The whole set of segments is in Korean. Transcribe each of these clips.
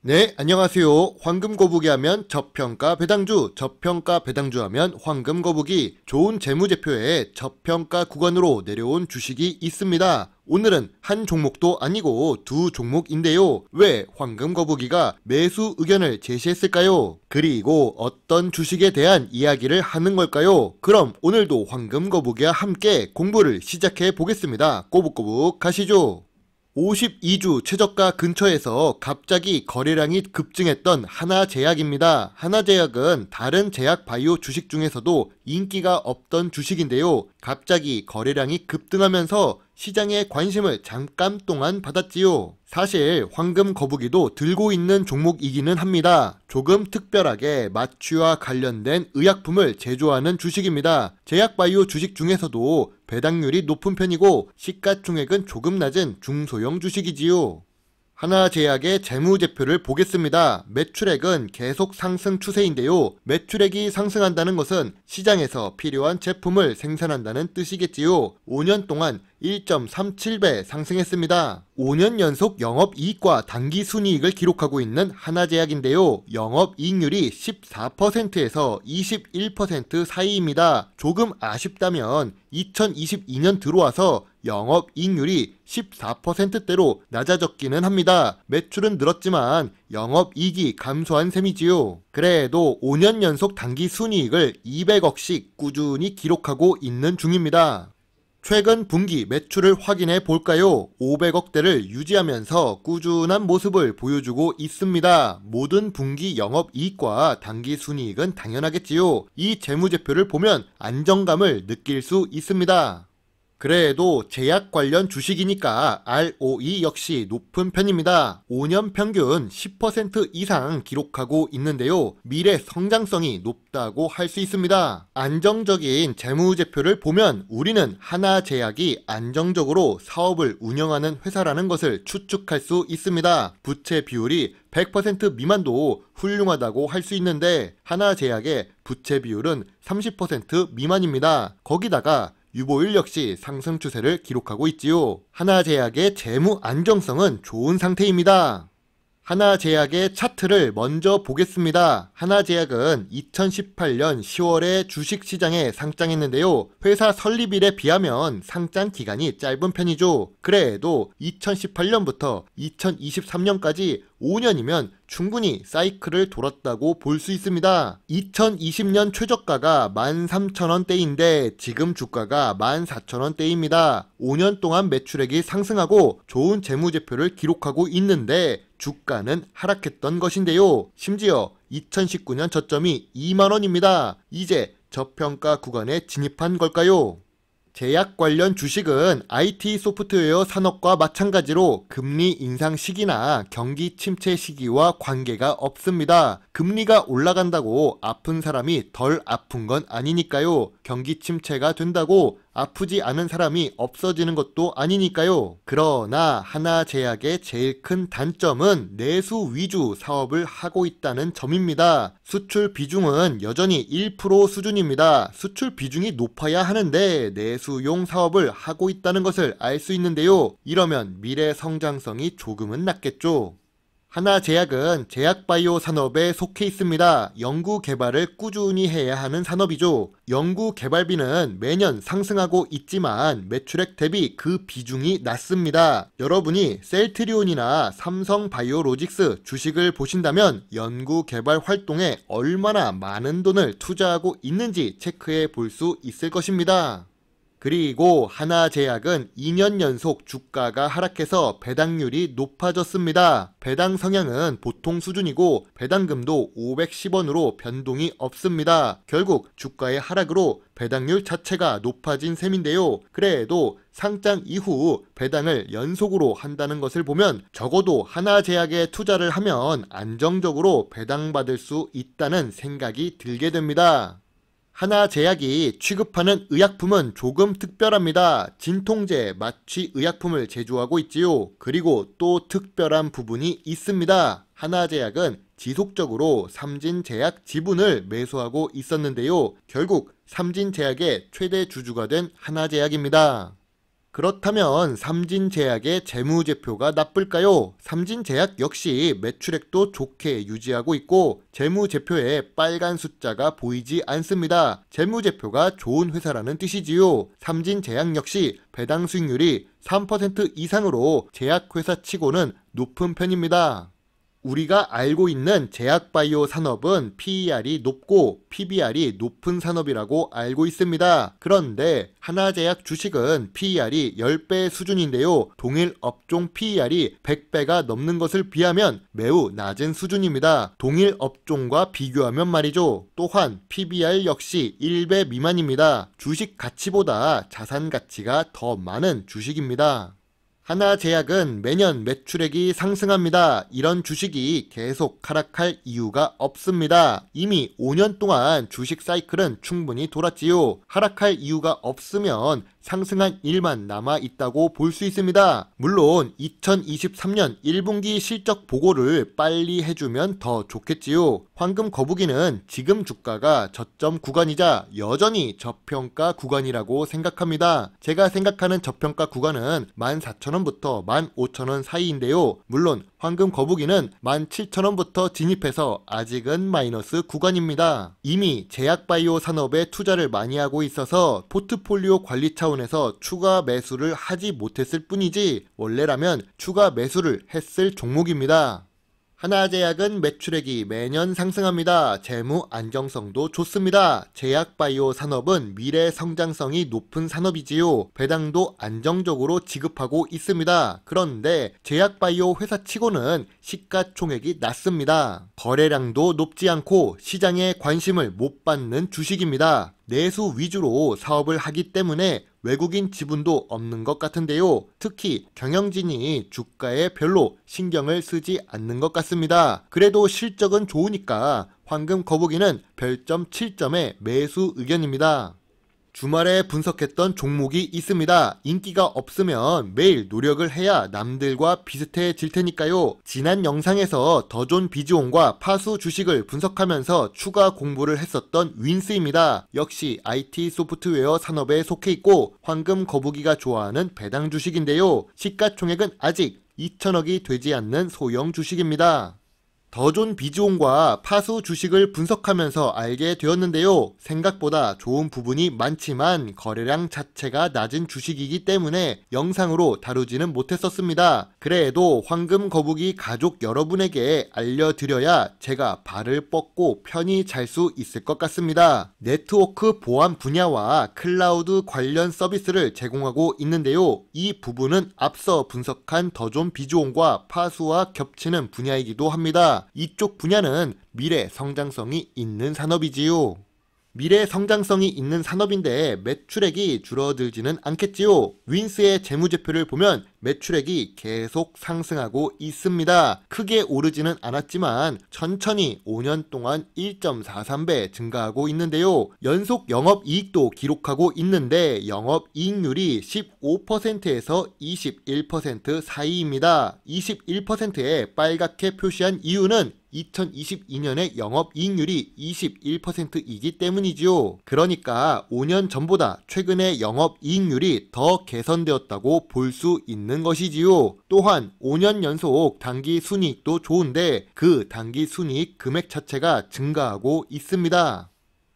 네, 안녕하세요. 황금 거북이 하면 저평가 배당주, 저평가 배당주 하면 황금 거북이, 좋은 재무제표에 저평가 구간으로 내려온 주식이 있습니다. 오늘은 한 종목도 아니고 두 종목인데요. 왜 황금 거북이가 매수 의견을 제시했을까요? 그리고 어떤 주식에 대한 이야기를 하는 걸까요? 그럼 오늘도 황금 거북이와 함께 공부를 시작해 보겠습니다. 꼬북꼬북 가시죠. 52주 최저가 근처에서 갑자기 거래량이 급증했던 하나제약입니다. 하나제약은 다른 제약 바이오 주식 중에서도 인기가 없던 주식인데요. 갑자기 거래량이 급등하면서 시장의 관심을 잠깐 동안 받았지요. 사실 황금 거북이도 들고 있는 종목이기는 합니다. 조금 특별하게 마취와 관련된 의약품을 제조하는 주식입니다. 제약바이오 주식 중에서도 배당률이 높은 편이고 시가총액은 조금 낮은 중소형 주식이지요. 하나제약의 재무제표를 보겠습니다. 매출액은 계속 상승 추세인데요. 매출액이 상승한다는 것은 시장에서 필요한 제품을 생산한다는 뜻이겠지요. 5년 동안 1.37배 상승했습니다. 5년 연속 영업이익과 당기순이익을 기록하고 있는 하나제약인데요. 영업이익률이 14%에서 21% 사이입니다. 조금 아쉽다면 2022년 들어와서 영업이익률이 14%대로 낮아졌기는 합니다. 매출은 늘었지만 영업이익이 감소한 셈이지요. 그래도 5년 연속 당기순이익을 200억씩 꾸준히 기록하고 있는 중입니다. 최근 분기 매출을 확인해 볼까요? 500억대를 유지하면서 꾸준한 모습을 보여주고 있습니다. 모든 분기 영업이익과 당기순이익은 당연하겠지요. 이 재무제표를 보면 안정감을 느낄 수 있습니다. 그래도 제약 관련 주식이니까 ROE 역시 높은 편입니다. 5년 평균 10% 이상 기록하고 있는데요. 미래 성장성이 높다고 할 수 있습니다. 안정적인 재무제표를 보면 우리는 하나제약이 안정적으로 사업을 운영하는 회사라는 것을 추측할 수 있습니다. 부채 비율이 100% 미만도 훌륭하다고 할 수 있는데 하나제약의 부채 비율은 30% 미만입니다. 거기다가 유보율 역시 상승 추세를 기록하고 있지요. 하나제약의 재무 안정성은 좋은 상태입니다. 하나제약의 차트를 먼저 보겠습니다. 하나제약은 2018년 10월에 주식시장에 상장했는데요. 회사 설립일에 비하면 상장 기간이 짧은 편이죠. 그래도 2018년부터 2023년까지 5년이면 충분히 사이클을 돌았다고 볼 수 있습니다. 2020년 최저가가 13,000원대인데 지금 주가가 14,000원대입니다. 5년 동안 매출액이 상승하고 좋은 재무제표를 기록하고 있는데 주가는 하락했던 것인데요. 심지어 2019년 저점이 2만원입니다. 이제 저평가 구간에 진입한 걸까요? 제약 관련 주식은 IT 소프트웨어 산업과 마찬가지로 금리 인상 시기나 경기 침체 시기와 관계가 없습니다. 금리가 올라간다고 아픈 사람이 덜 아픈 건 아니니까요. 경기 침체가 된다고 아프지 않은 사람이 없어지는 것도 아니니까요. 그러나 하나제약의 제일 큰 단점은 내수 위주 사업을 하고 있다는 점입니다. 수출 비중은 여전히 1% 수준입니다. 수출 비중이 높아야 하는데 내수용 사업을 하고 있다는 것을 알 수 있는데요. 이러면 미래 성장성이 조금은 낮겠죠. 하나제약은 제약바이오 산업에 속해 있습니다. 연구개발을 꾸준히 해야 하는 산업이죠. 연구개발비는 매년 상승하고 있지만 매출액 대비 그 비중이 낮습니다. 여러분이 셀트리온이나 삼성바이오로직스 주식을 보신다면 연구개발 활동에 얼마나 많은 돈을 투자하고 있는지 체크해 볼 수 있을 것입니다. 그리고 하나제약은 2년 연속 주가가 하락해서 배당률이 높아졌습니다. 배당 성향은 보통 수준이고 배당금도 510원으로 변동이 없습니다. 결국 주가의 하락으로 배당률 자체가 높아진 셈인데요. 그래도 상장 이후 배당을 연속으로 한다는 것을 보면 적어도 하나제약에 투자를 하면 안정적으로 배당받을 수 있다는 생각이 들게 됩니다. 하나제약이 취급하는 의약품은 조금 특별합니다. 진통제, 마취 의약품을 제조하고 있지요. 그리고 또 특별한 부분이 있습니다. 하나제약은 지속적으로 삼진제약 지분을 매수하고 있었는데요. 결국 삼진제약의 최대 주주가 된 하나제약입니다. 그렇다면 삼진제약의 재무제표가 나쁠까요? 삼진제약 역시 매출액도 좋게 유지하고 있고 재무제표에 빨간 숫자가 보이지 않습니다. 재무제표가 좋은 회사라는 뜻이지요. 삼진제약 역시 배당 수익률이 3% 이상으로 제약회사 치고는 높은 편입니다. 우리가 알고 있는 제약바이오 산업은 PER이 높고 PBR이 높은 산업이라고 알고 있습니다. 그런데 하나제약 주식은 PER이 10배 수준인데요. 동일 업종 PER이 100배가 넘는 것을 비하면 매우 낮은 수준입니다. 동일 업종과 비교하면 말이죠. 또한 PBR 역시 1배 미만입니다. 주식 가치보다 자산 가치가 더 많은 주식입니다. 하나제약은 매년 매출액이 상승합니다. 이런 주식이 계속 하락할 이유가 없습니다. 이미 5년 동안 주식 사이클은 충분히 돌았지요. 하락할 이유가 없으면 상승한 일만 남아있다고 볼 수 있습니다. 물론 2023년 1분기 실적 보고를 빨리 해주면 더 좋겠지요. 황금 거북이는 지금 주가가 저점 구간이자 여전히 저평가 구간이라고 생각합니다. 제가 생각하는 저평가 구간은 14,000원부터 15,000원 사이인데요. 물론 황금 거북이는 17,000원부터 진입해서 아직은 마이너스 구간입니다. 이미 제약바이오 산업에 투자를 많이 하고 있어서 포트폴리오 관리 차원에서 추가 매수를 하지 못했을 뿐이지 원래라면 추가 매수를 했을 종목입니다. 하나제약은 매출액이 매년 상승합니다. 재무 안정성도 좋습니다. 제약바이오 산업은 미래 성장성이 높은 산업이지요. 배당도 안정적으로 지급하고 있습니다. 그런데 제약바이오 회사치고는 시가총액이 낮습니다. 거래량도 높지 않고 시장에 관심을 못 받는 주식입니다. 내수 위주로 사업을 하기 때문에 외국인 지분도 없는 것 같은데요. 특히 경영진이 주가에 별로 신경을 쓰지 않는 것 같습니다. 그래도 실적은 좋으니까 황금 거북이는 별점 7점의 매수 의견입니다. 주말에 분석했던 종목이 있습니다. 인기가 없으면 매일 노력을 해야 남들과 비슷해질 테니까요. 지난 영상에서 더존 비즈온과 파수 주식을 분석하면서 추가 공부를 했었던 윈스입니다. 역시 IT 소프트웨어 산업에 속해 있고 황금 거북이가 좋아하는 배당 주식인데요. 시가총액은 아직 2천억이 되지 않는 소형 주식입니다. 더존 비즈온과 파수 주식을 분석하면서 알게 되었는데요. 생각보다 좋은 부분이 많지만 거래량 자체가 낮은 주식이기 때문에 영상으로 다루지는 못했었습니다. 그래도 황금 거북이 가족 여러분에게 알려드려야 제가 발을 뻗고 편히 잘 수 있을 것 같습니다. 네트워크 보안 분야와 클라우드 관련 서비스를 제공하고 있는데요. 이 부분은 앞서 분석한 더존 비즈온과 파수와 겹치는 분야이기도 합니다. 이쪽 분야는 미래 성장성이 있는 산업이지요. 미래 성장성이 있는 산업인데 매출액이 줄어들지는 않겠지요. 윈스의 재무제표를 보면 매출액이 계속 상승하고 있습니다. 크게 오르지는 않았지만 천천히 5년 동안 1.43배 증가하고 있는데요. 연속 영업이익도 기록하고 있는데 영업이익률이 15%에서 21% 사이입니다. 21%에 빨갛게 표시한 이유는 2022년의 영업이익률이 21%이기 때문이지요. 그러니까 5년 전보다 최근의 영업이익률이 더 개선되었다고 볼 수 있는 것이지요. 또한 5년 연속 당기순이익도 좋은데 그 당기순이익 금액 자체가 증가하고 있습니다.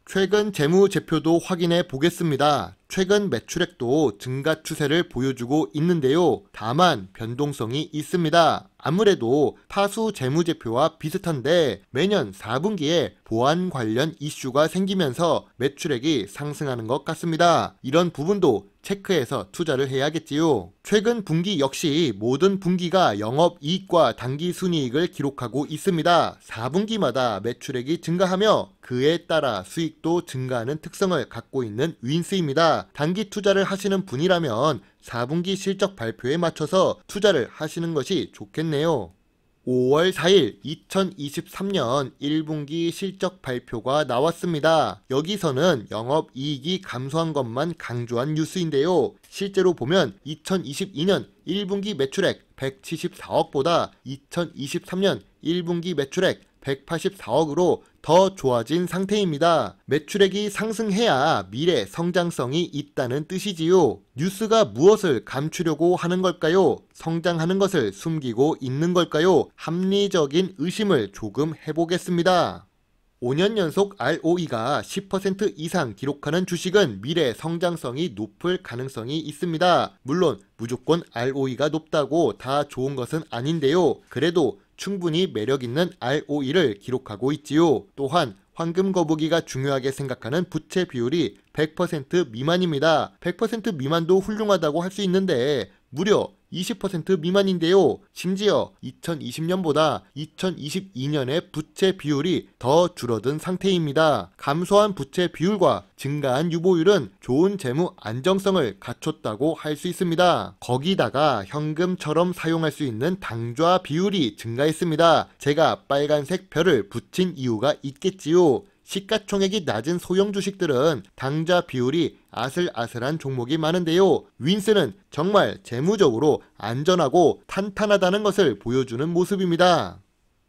최근 재무제표도 확인해 보겠습니다. 최근 매출액도 증가 추세를 보여주고 있는데요. 다만 변동성이 있습니다. 아무래도 파수 재무제표와 비슷한데 매년 4분기에 보안 관련 이슈가 생기면서 매출액이 상승하는 것 같습니다. 이런 부분도 체크해서 투자를 해야겠지요. 최근 분기 역시 모든 분기가 영업이익과 당기순이익을 기록하고 있습니다. 4분기마다 매출액이 증가하며 그에 따라 수익도 증가하는 특성을 갖고 있는 윈스입니다. 단기 투자를 하시는 분이라면 4분기 실적 발표에 맞춰서 투자를 하시는 것이 좋겠네요. 5월 4일 2023년 1분기 실적 발표가 나왔습니다. 여기서는 영업이익이 감소한 것만 강조한 뉴스인데요. 실제로 보면 2022년 1분기 매출액 174억보다 2023년 1분기 매출액 184억으로 더 좋아진 상태입니다. 매출액이 상승해야 미래 성장성이 있다는 뜻이지요. 뉴스가 무엇을 감추려고 하는 걸까요? 성장하는 것을 숨기고 있는 걸까요? 합리적인 의심을 조금 해보겠습니다. 5년 연속 ROE가 10% 이상 기록하는 주식은 미래 성장성이 높을 가능성이 있습니다. 물론 무조건 ROE가 높다고 다 좋은 것은 아닌데요. 그래도 충분히 매력있는 ROE를 기록하고 있지요. 또한 황금 거북이가 중요하게 생각하는 부채 비율이 100% 미만입니다. 100% 미만도 훌륭하다고 할 수 있는데 무려 20% 미만인데요. 심지어 2020년보다 2022년의 부채 비율이 더 줄어든 상태입니다. 감소한 부채 비율과 증가한 유보율은 좋은 재무 안정성을 갖췄다고 할 수 있습니다. 거기다가 현금처럼 사용할 수 있는 당좌 비율이 증가했습니다. 제가 빨간색 별을 붙인 이유가 있겠지요. 시가총액이 낮은 소형 주식들은 당좌 비율이 아슬아슬한 종목이 많은데요. 윈스는 정말 재무적으로 안전하고 탄탄하다는 것을 보여주는 모습입니다.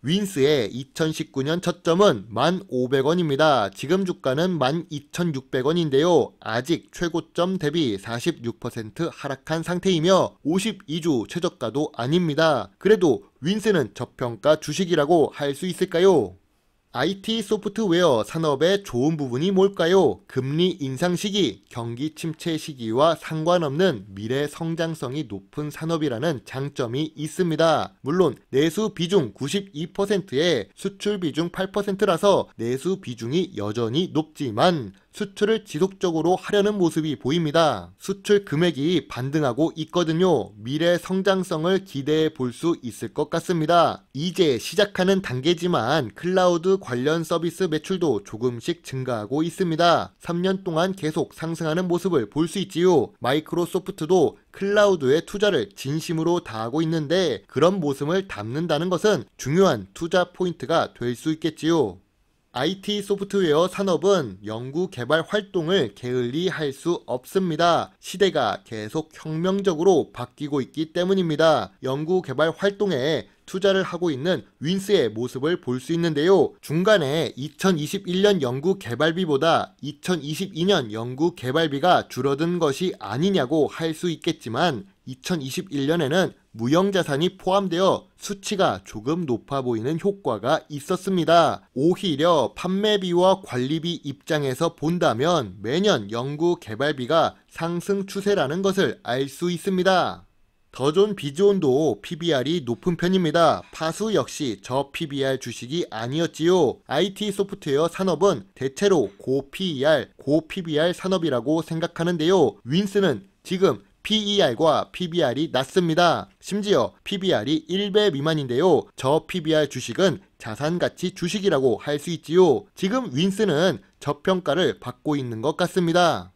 윈스의 2019년 저점은 1,500원입니다. 지금 주가는 12,600원인데요. 아직 최고점 대비 46% 하락한 상태이며 52주 최저가도 아닙니다. 그래도 윈스는 저평가 주식이라고 할 수 있을까요? IT 소프트웨어 산업의 좋은 부분이 뭘까요? 금리 인상 시기, 경기 침체 시기와 상관없는 미래 성장성이 높은 산업이라는 장점이 있습니다. 물론 내수 비중 92%에 수출 비중 8%라서 내수 비중이 여전히 높지만 수출을 지속적으로 하려는 모습이 보입니다. 수출 금액이 반등하고 있거든요. 미래 성장성을 기대해 볼 수 있을 것 같습니다. 이제 시작하는 단계지만 클라우드 관련 서비스 매출도 조금씩 증가하고 있습니다. 3년 동안 계속 상승하는 모습을 볼 수 있지요. 마이크로소프트도 클라우드에 투자를 진심으로 다하고 있는데 그런 모습을 담는다는 것은 중요한 투자 포인트가 될 수 있겠지요. IT 소프트웨어 산업은 연구 개발 활동을 게을리 할 수 없습니다. 시대가 계속 혁명적으로 바뀌고 있기 때문입니다. 연구 개발 활동에 투자를 하고 있는 윈스의 모습을 볼 수 있는데요. 중간에 2021년 연구 개발비보다 2022년 연구 개발비가 줄어든 것이 아니냐고 할 수 있겠지만 2021년에는 무형자산이 포함되어 수치가 조금 높아 보이는 효과가 있었습니다. 오히려 판매비와 관리비 입장에서 본다면 매년 연구 개발비가 상승 추세라는 것을 알 수 있습니다. 더존 비즈온도 PBR이 높은 편입니다. 파수 역시 저 PBR 주식이 아니었지요. IT 소프트웨어 산업은 대체로 고 PER, 고 PBR 산업이라고 생각하는데요. 윈스는 지금 PER과 PBR이 낮습니다. 심지어 PBR이 1배 미만인데요. 저 PBR 주식은 자산가치 주식이라고 할 수 있지요. 지금 윈스는 저평가를 받고 있는 것 같습니다.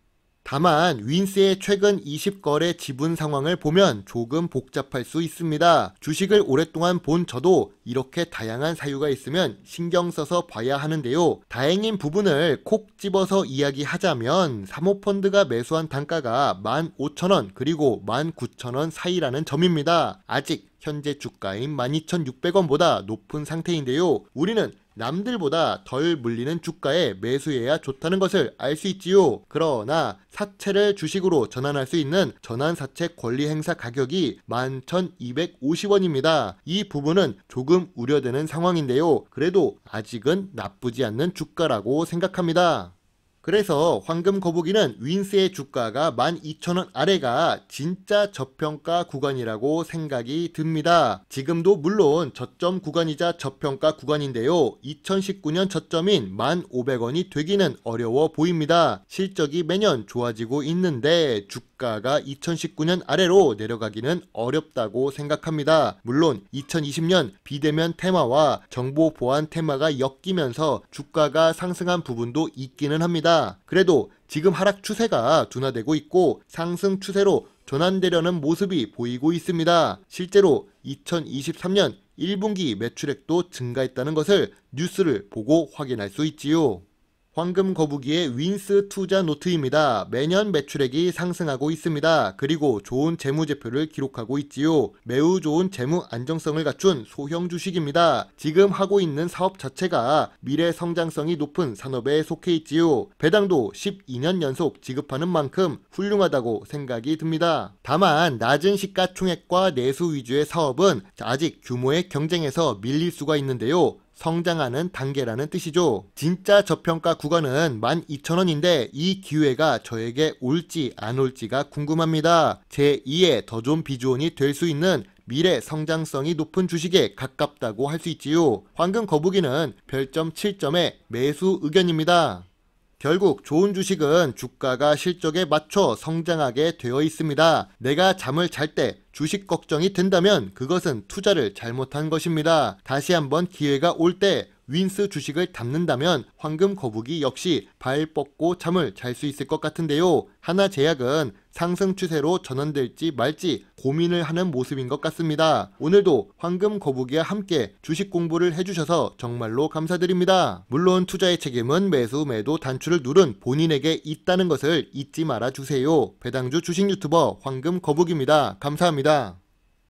다만 윈스의 최근 20거래 지분 상황을 보면 조금 복잡할 수 있습니다. 주식을 오랫동안 본 저도 이렇게 다양한 사유가 있으면 신경 써서 봐야 하는데요. 다행인 부분을 콕 집어서 이야기하자면 사모펀드가 매수한 단가가 15,000원 그리고 19,000원 사이라는 점입니다. 아직 현재 주가인 12,600원보다 높은 상태인데요. 우리는 남들보다 덜 물리는 주가에 매수해야 좋다는 것을 알 수 있지요. 그러나 사채를 주식으로 전환할 수 있는 전환사채 권리 행사 가격이 11,250원입니다. 이 부분은 조금 우려되는 상황인데요. 그래도 아직은 나쁘지 않는 주가라고 생각합니다. 그래서 황금 거북이는 윈스의 주가가 12,000원 아래가 진짜 저평가 구간이라고 생각이 듭니다. 지금도 물론 저점 구간이자 저평가 구간인데요. 2019년 저점인 1,500원이 되기는 어려워 보입니다. 실적이 매년 좋아지고 있는데 주가가 2019년 아래로 내려가기는 어렵다고 생각합니다. 물론 2020년 비대면 테마와 정보 보안 테마가 엮이면서 주가가 상승한 부분도 있기는 합니다. 그래도 지금 하락 추세가 둔화되고 있고 상승 추세로 전환되려는 모습이 보이고 있습니다. 실제로 2023년 1분기 매출액도 증가했다는 것을 뉴스를 보고 확인할 수 있지요. 황금 거북이의 윈스 투자 노트입니다. 매년 매출액이 상승하고 있습니다. 그리고 좋은 재무제표를 기록하고 있지요. 매우 좋은 재무 안정성을 갖춘 소형 주식입니다. 지금 하고 있는 사업 자체가 미래 성장성이 높은 산업에 속해 있지요. 배당도 12년 연속 지급하는 만큼 훌륭하다고 생각이 듭니다. 다만 낮은 시가총액과 내수 위주의 사업은 아직 규모의 경쟁에서 밀릴 수가 있는데요. 성장하는 단계라는 뜻이죠. 진짜 저평가 구간은 12,000원인데 이 기회가 저에게 올지 안 올지가 궁금합니다. 제2의 더 좋은 비주원이 될 수 있는 미래 성장성이 높은 주식에 가깝다고 할 수 있지요. 황금 거북이는 별점 7점의 매수 의견입니다. 결국 좋은 주식은 주가가 실적에 맞춰 성장하게 되어 있습니다. 내가 잠을 잘 때 주식 걱정이 된다면 그것은 투자를 잘못한 것입니다. 다시 한번 기회가 올 때 윈스 주식을 담는다면 황금 거북이 역시 발 뻗고 잠을 잘 수 있을 것 같은데요. 하나제약은 상승 추세로 전환될지 말지 고민을 하는 모습인 것 같습니다. 오늘도 황금 거북이와 함께 주식 공부를 해주셔서 정말로 감사드립니다. 물론 투자의 책임은 매수 매도 단추를 누른 본인에게 있다는 것을 잊지 말아 주세요. 배당주 주식 유튜버 황금 거북입니다. 감사합니다.